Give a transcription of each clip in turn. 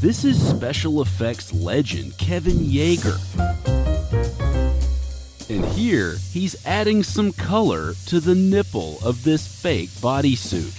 This is special effects legend Kevin Yeager. And here, he's adding some color to the nipple of this fake bodysuit.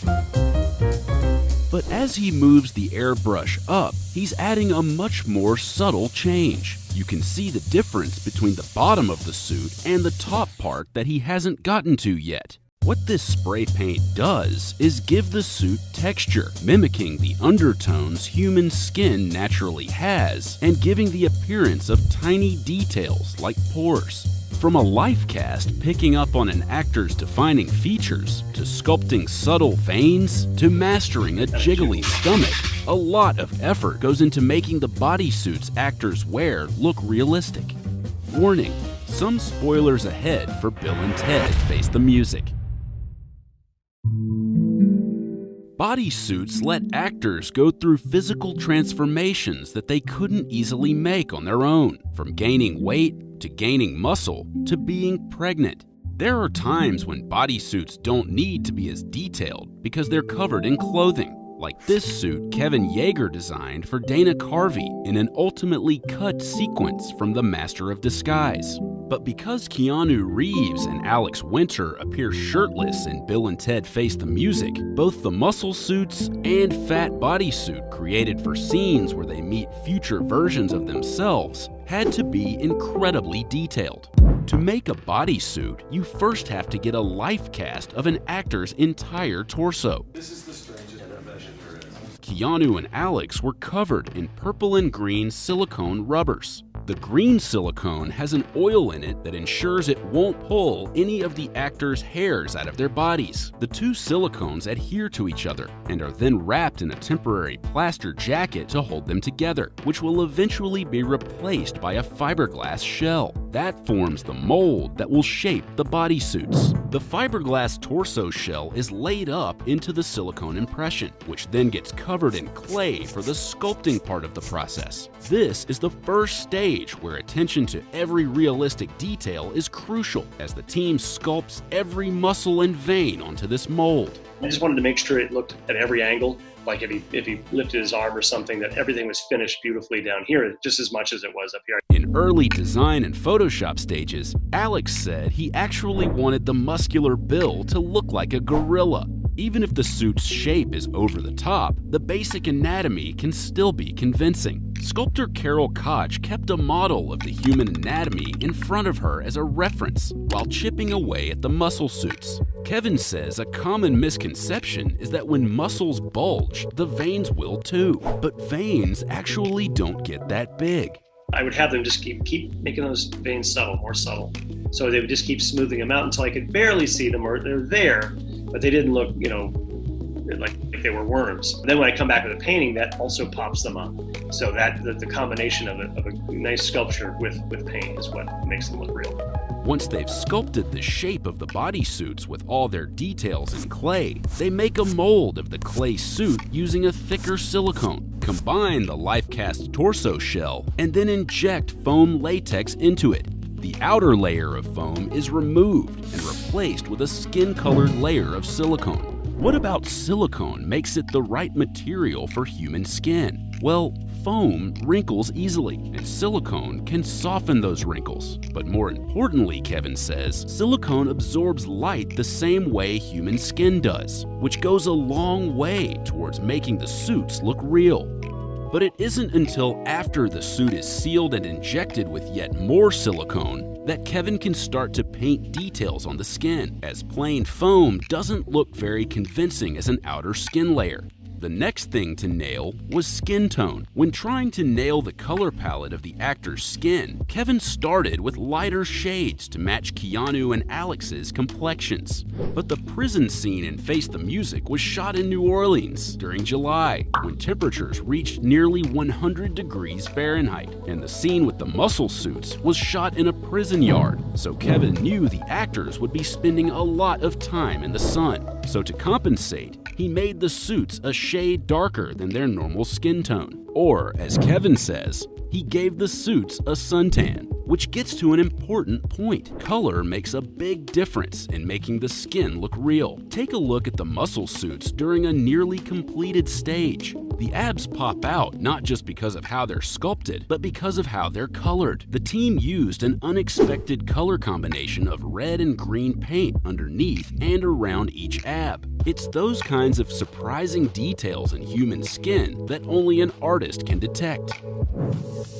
But as he moves the airbrush up, he's adding a much more subtle change. You can see the difference between the bottom of the suit and the top part that he hasn't gotten to yet. What this spray paint does is give the suit texture, mimicking the undertones human skin naturally has and giving the appearance of tiny details like pores. From a life cast picking up on an actor's defining features, to sculpting subtle veins, to mastering a jiggly stomach, a lot of effort goes into making the bodysuits actors wear look realistic. Warning, some spoilers ahead for Bill and Ted Face the Music. Bodysuits let actors go through physical transformations that they couldn't easily make on their own, from gaining weight to gaining muscle to being pregnant. There are times when bodysuits don't need to be as detailed because they're covered in clothing, like this suit Kevin Yeager designed for Dana Carvey in an ultimately cut sequence from The Master of Disguise. But because Keanu Reeves and Alex Winter appear shirtless in Bill and Ted Face the Music, both the muscle suits and fat bodysuit created for scenes where they meet future versions of themselves had to be incredibly detailed. To make a bodysuit, you first have to get a life cast of an actor's entire torso. This is the strangest profession there is. Keanu and Alex were covered in purple and green silicone rubbers. The green silicone has an oil in it that ensures it won't pull any of the actors' hairs out of their bodies. The two silicones adhere to each other and are then wrapped in a temporary plaster jacket to hold them together, which will eventually be replaced by a fiberglass shell. That forms the mold that will shape the bodysuits. The fiberglass torso shell is laid up into the silicone impression, which then gets covered in clay for the sculpting part of the process. This is the first stage where attention to every realistic detail is crucial as the team sculpts every muscle and vein onto this mold. I just wanted to make sure it looked at every angle, like if he lifted his arm or something, that everything was finished beautifully down here just as much as it was up here. In early design and Photoshop stages, Alex said he actually wanted the muscular Bill to look like a gorilla. Even if the suit's shape is over the top, the basic anatomy can still be convincing. Sculptor Carol Koch kept a model of the human anatomy in front of her as a reference while chipping away at the muscle suits. Kevin says a common misconception is that when muscles bulge, the veins will too, but veins actually don't get that big. I would have them just keep making those veins subtle, more subtle. So they would just keep smoothing them out until I could barely see them, or they're there, but they didn't look, like they were worms. Then when I come back with a painting, that also pops them up. So that the combination of a nice sculpture with paint is what makes them look real. Once they've sculpted the shape of the bodysuits with all their details in clay, they make a mold of the clay suit using a thicker silicone, combine the life-cast torso shell, and then inject foam latex into it. The outer layer of foam is removed and replaced with a skin-colored layer of silicone. What about silicone makes it the right material for human skin? Well, foam wrinkles easily, and silicone can soften those wrinkles. But more importantly, Kevin says, silicone absorbs light the same way human skin does, which goes a long way towards making the suits look real. But it isn't until after the suit is sealed and injected with yet more silicone that Kevin can start to paint details on the skin, as plain foam doesn't look very convincing as an outer skin layer. The next thing to nail was skin tone. When trying to nail the color palette of the actor's skin, Kevin started with lighter shades to match Keanu and Alex's complexions. But the prison scene in Face the Music was shot in New Orleans during July, when temperatures reached nearly 100 degrees Fahrenheit, and the scene with the muscle suits was shot in a prison yard, so Kevin knew the actors would be spending a lot of time in the sun. So to compensate, he made the suits a shade darker than their normal skin tone. Or, as Kevin says, he gave the suits a suntan, which gets to an important point. Color makes a big difference in making the skin look real. Take a look at the muscle suits during a nearly completed stage. The abs pop out not just because of how they're sculpted, but because of how they're colored. The team used an unexpected color combination of red and green paint underneath and around each ab. It's those kinds of surprising details in human skin that only an artist can detect.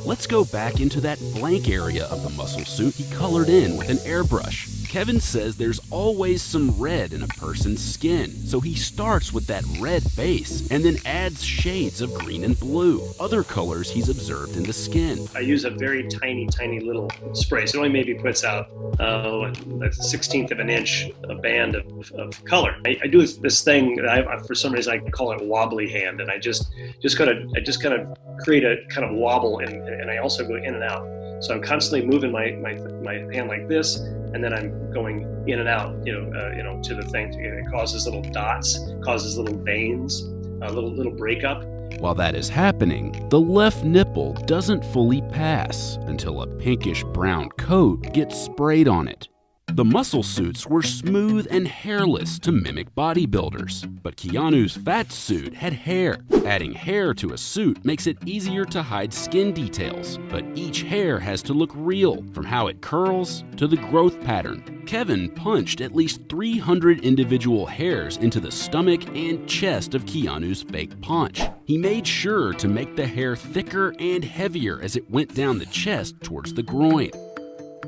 Let's go back into that blank area of the muscle suit he colored in with an airbrush. Kevin says there's always some red in a person's skin, so he starts with that red base and then adds shades of green and blue, other colors he's observed in the skin. I use a very tiny little spray, so it only maybe puts out a 1/16 of an inch, a band of color. I do this thing that for some reason I call it wobbly hand, and I just kind of create a kind of wobble, and I also go in and out. So I'm constantly moving my hand like this, and then I'm going in and out, to the thing. It causes little dots, causes little veins, a little breakup. While that is happening, the left nipple doesn't fully pass until a pinkish brown coat gets sprayed on it. The muscle suits were smooth and hairless to mimic bodybuilders, but Keanu's fat suit had hair. Adding hair to a suit makes it easier to hide skin details, but each hair has to look real, from how it curls to the growth pattern. Kevin punched at least 300 individual hairs into the stomach and chest of Keanu's fake paunch. He made sure to make the hair thicker and heavier as it went down the chest towards the groin.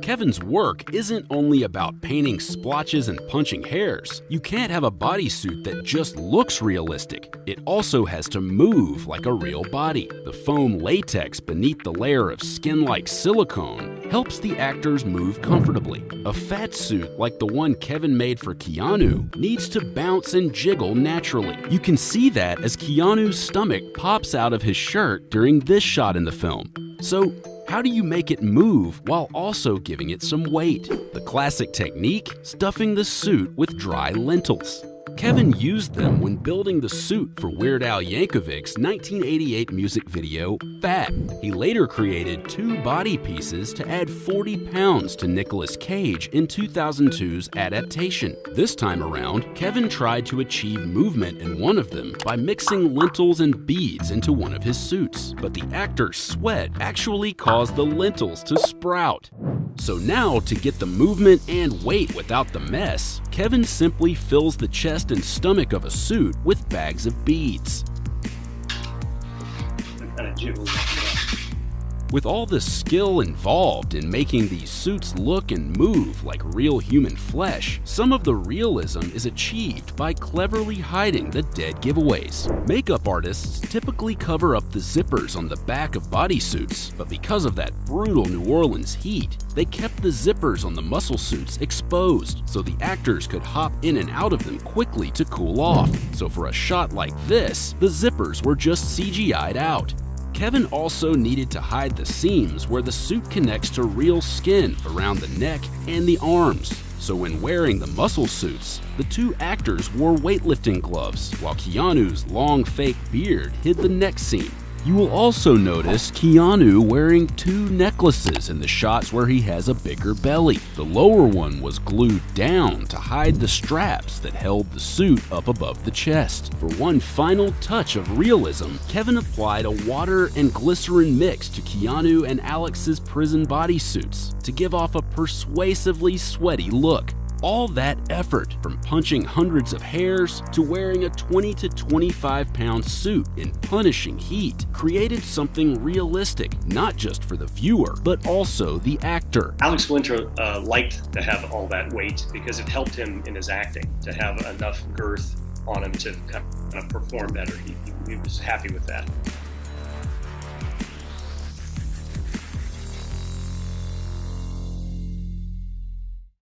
Kevin's work isn't only about painting splotches and punching hairs. You can't have a bodysuit that just looks realistic. It also has to move like a real body. The foam latex beneath the layer of skin-like silicone helps the actors move comfortably. A fat suit like the one Kevin made for Keanu needs to bounce and jiggle naturally. You can see that as Keanu's stomach pops out of his shirt during this shot in the film. So, how do you make it move while also giving it some weight? The classic technique? Stuffing the suit with dry lentils. Kevin used them when building the suit for Weird Al Yankovic's 1988 music video, Fat. He later created 2 body pieces to add 40 pounds to Nicolas Cage in 2002's adaptation. This time around, Kevin tried to achieve movement in one of them by mixing lentils and beads into one of his suits, but the actor's sweat actually caused the lentils to sprout. So now, to get the movement and weight without the mess, Kevin simply fills the chest and stomach of a suit with bags of beads. With all the skill involved in making these suits look and move like real human flesh, some of the realism is achieved by cleverly hiding the dead giveaways. Makeup artists typically cover up the zippers on the back of bodysuits, but because of that brutal New Orleans heat, they kept the zippers on the muscle suits exposed so the actors could hop in and out of them quickly to cool off. So for a shot like this, the zippers were just CGI'd out. Kevin also needed to hide the seams where the suit connects to real skin around the neck and the arms. So when wearing the muscle suits, the 2 actors wore weightlifting gloves, while Keanu's long fake beard hid the neck seam. You will also notice Keanu wearing 2 necklaces in the shots where he has a bigger belly. The lower one was glued down to hide the straps that held the suit up above the chest. For one final touch of realism, Kevin applied a water and glycerin mix to Keanu and Alex's prison bodysuits to give off a persuasively sweaty look. All that effort, from punching hundreds of hairs to wearing a 20 to 25 pound suit in punishing heat, created something realistic, not just for the viewer, but also the actor. Alex Winter liked to have all that weight because it helped him in his acting, to have enough girth on him to kind of perform better. He was happy with that.